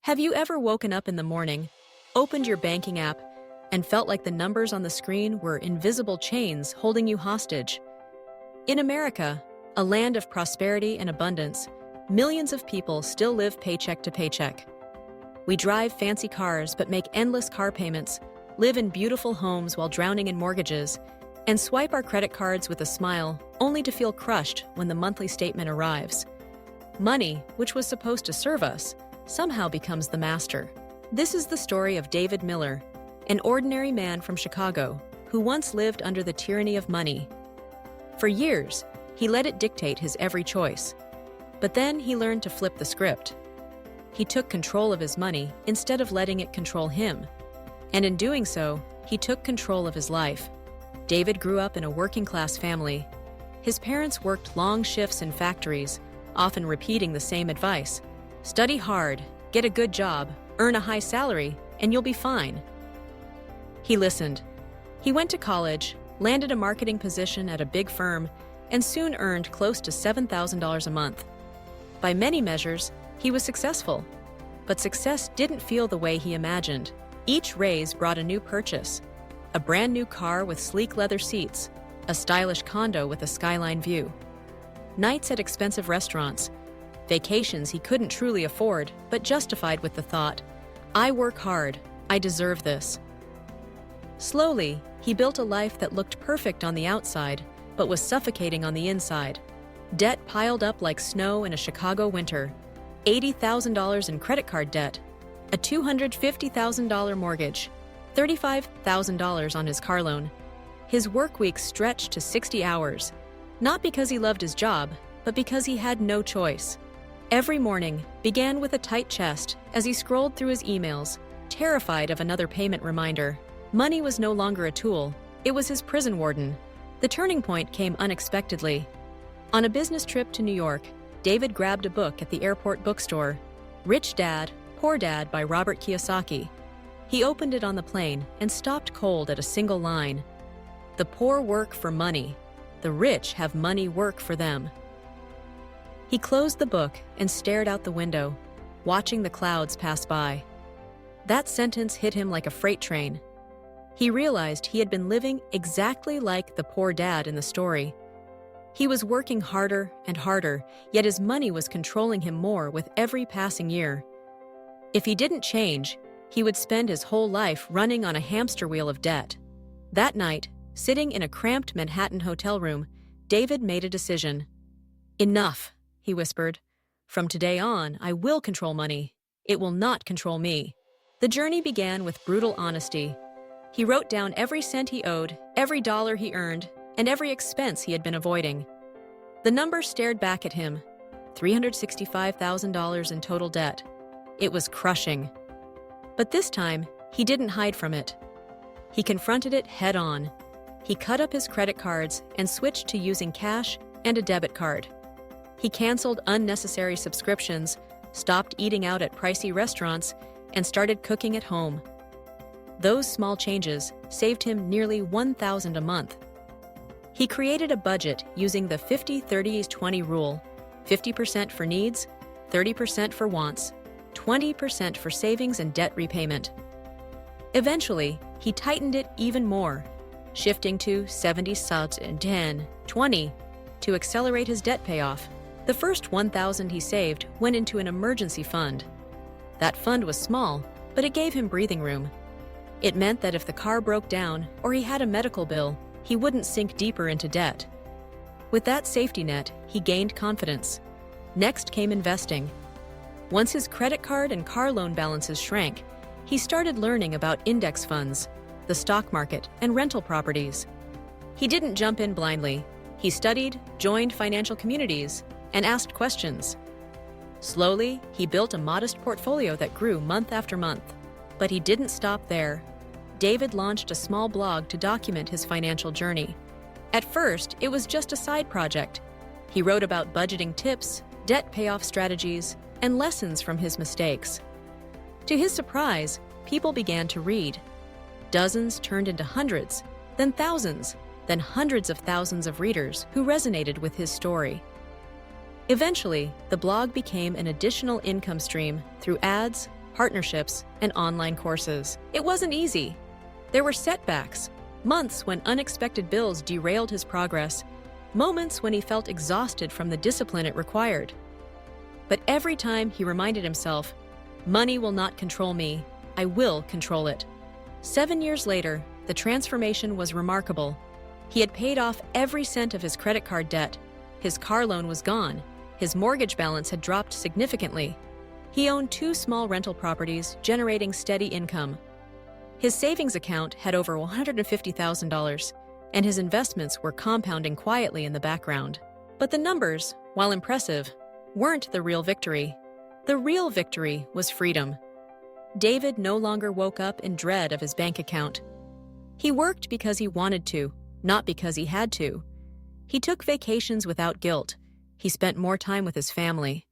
Have you ever woken up in the morning, opened your banking app, and felt like the numbers on the screen were invisible chains holding you hostage? In America, a land of prosperity and abundance, millions of people still live paycheck to paycheck. We drive fancy cars but make endless car payments, live in beautiful homes while drowning in mortgages, and swipe our credit cards with a smile only to feel crushed when the monthly statement arrives. Money, which was supposed to serve us, somehow becomes the master. This is the story of David Miller, an ordinary man from Chicago who once lived under the tyranny of money. For years, he let it dictate his every choice. But then he learned to flip the script. He took control of his money instead of letting it control him. And in doing so, he took control of his life. David grew up in a working-class family. His parents worked long shifts in factories, often repeating the same advice. Study hard, get a good job, earn a high salary, and you'll be fine. He listened. He went to college, landed a marketing position at a big firm, and soon earned close to $7,000 a month. By many measures, he was successful. But success didn't feel the way he imagined. Each raise brought a new purchase: a brand new car with sleek leather seats, a stylish condo with a skyline view, nights at expensive restaurants, vacations he couldn't truly afford but justified with the thought, "I work hard, I deserve this." Slowly, he built a life that looked perfect on the outside but was suffocating on the inside. Debt piled up like snow in a Chicago winter, $80,000 in credit card debt, a $250,000 mortgage, $35,000 on his car loan. His work week stretched to 60 hours, not because he loved his job, but because he had no choice. Every morning began with a tight chest as he scrolled through his emails, terrified of another payment reminder. Money was no longer a tool, it was his prison warden. The turning point came unexpectedly. On a business trip to New York, David grabbed a book at the airport bookstore, Rich Dad, Poor Dad by Robert Kiyosaki. He opened it on the plane and stopped cold at a single line. "The poor work for money. The rich have money work for them." He closed the book and stared out the window, watching the clouds pass by. That sentence hit him like a freight train. He realized he had been living exactly like the poor dad in the story. He was working harder and harder, yet his money was controlling him more with every passing year. If he didn't change, he would spend his whole life running on a hamster wheel of debt. That night, sitting in a cramped Manhattan hotel room, David made a decision. "Enough," he whispered. "From today on, I will control money. It will not control me." The journey began with brutal honesty. He wrote down every cent he owed, every dollar he earned, and every expense he had been avoiding. The numbers stared back at him: $365,000 in total debt. It was crushing. But this time, he didn't hide from it. He confronted it head-on. He cut up his credit cards and switched to using cash and a debit card. He canceled unnecessary subscriptions, stopped eating out at pricey restaurants, and started cooking at home. Those small changes saved him nearly $1,000 a month. He created a budget using the 50-30-20 rule: 50% for needs, 30% for wants, 20% for savings and debt repayment. Eventually, he tightened it even more, shifting to 70-10-20 to accelerate his debt payoff. The first $1,000 he saved went into an emergency fund. That fund was small, but it gave him breathing room. It meant that if the car broke down or he had a medical bill, he wouldn't sink deeper into debt. With that safety net, he gained confidence. Next came investing. Once his credit card and car loan balances shrank, he started learning about index funds, the stock market, and rental properties. He didn't jump in blindly. He studied, joined financial communities, and asked questions. Slowly, he built a modest portfolio that grew month after month. But he didn't stop there. David launched a small blog to document his financial journey. At first, it was just a side project. He wrote about budgeting tips, debt payoff strategies, and lessons from his mistakes. To his surprise, people began to read. Dozens turned into hundreds, then thousands, then hundreds of thousands of readers who resonated with his story. Eventually, the blog became an additional income stream through ads, partnerships, and online courses. It wasn't easy. There were setbacks, months when unexpected bills derailed his progress, moments when he felt exhausted from the discipline it required. But every time he reminded himself, money will not control me, I will control it. 7 years later, the transformation was remarkable. He had paid off every cent of his credit card debt. His car loan was gone. His mortgage balance had dropped significantly. He owned 2 small rental properties, generating steady income. His savings account had over $150,000, and his investments were compounding quietly in the background. But the numbers, while impressive, weren't the real victory. The real victory was freedom. David no longer woke up in dread of his bank account. He worked because he wanted to, not because he had to. He took vacations without guilt. He spent more time with his family.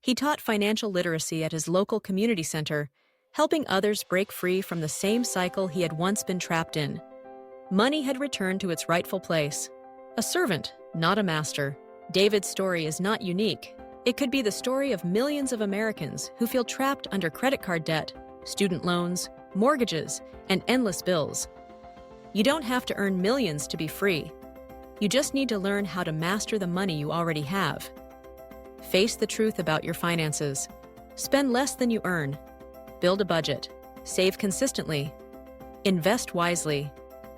He taught financial literacy at his local community center, helping others break free from the same cycle he had once been trapped in. Money had returned to its rightful place. A servant, not a master. David's story is not unique. It could be the story of millions of Americans who feel trapped under credit card debt, student loans, mortgages, and endless bills. You don't have to earn millions to be free. You just need to learn how to master the money you already have. Face the truth about your finances. Spend less than you earn. Build a budget. Save consistently. Invest wisely.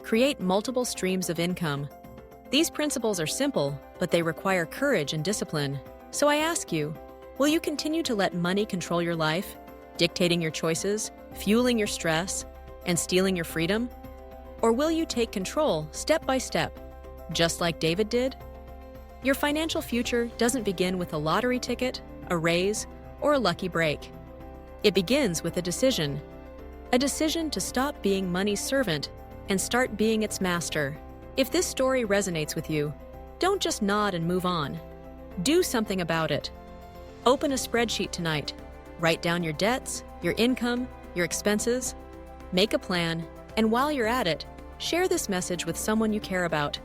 Create multiple streams of income. These principles are simple, but they require courage and discipline. So I ask you, will you continue to let money control your life, dictating your choices, fueling your stress, and stealing your freedom? Or will you take control step by step, just like David did? Your financial future doesn't begin with a lottery ticket, a raise, or a lucky break. It begins with a decision to stop being money's servant and start being its master. If this story resonates with you, don't just nod and move on. Do something about it. Open a spreadsheet tonight. Write down your debts, your income, your expenses. Make a plan, and while you're at it, share this message with someone you care about.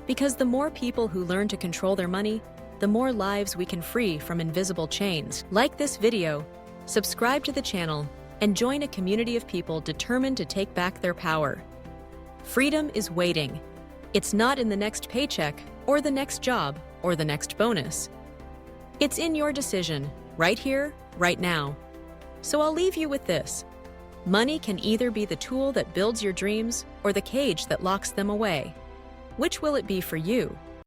Because the more people who learn to control their money, the more lives we can free from invisible chains. Like this video, subscribe to the channel, and join a community of people determined to take back their power. Freedom is waiting. It's not in the next paycheck, or the next job, or the next bonus. It's in your decision, right here, right now. So I'll leave you with this. Money can either be the tool that builds your dreams or the cage that locks them away. Which will it be for you?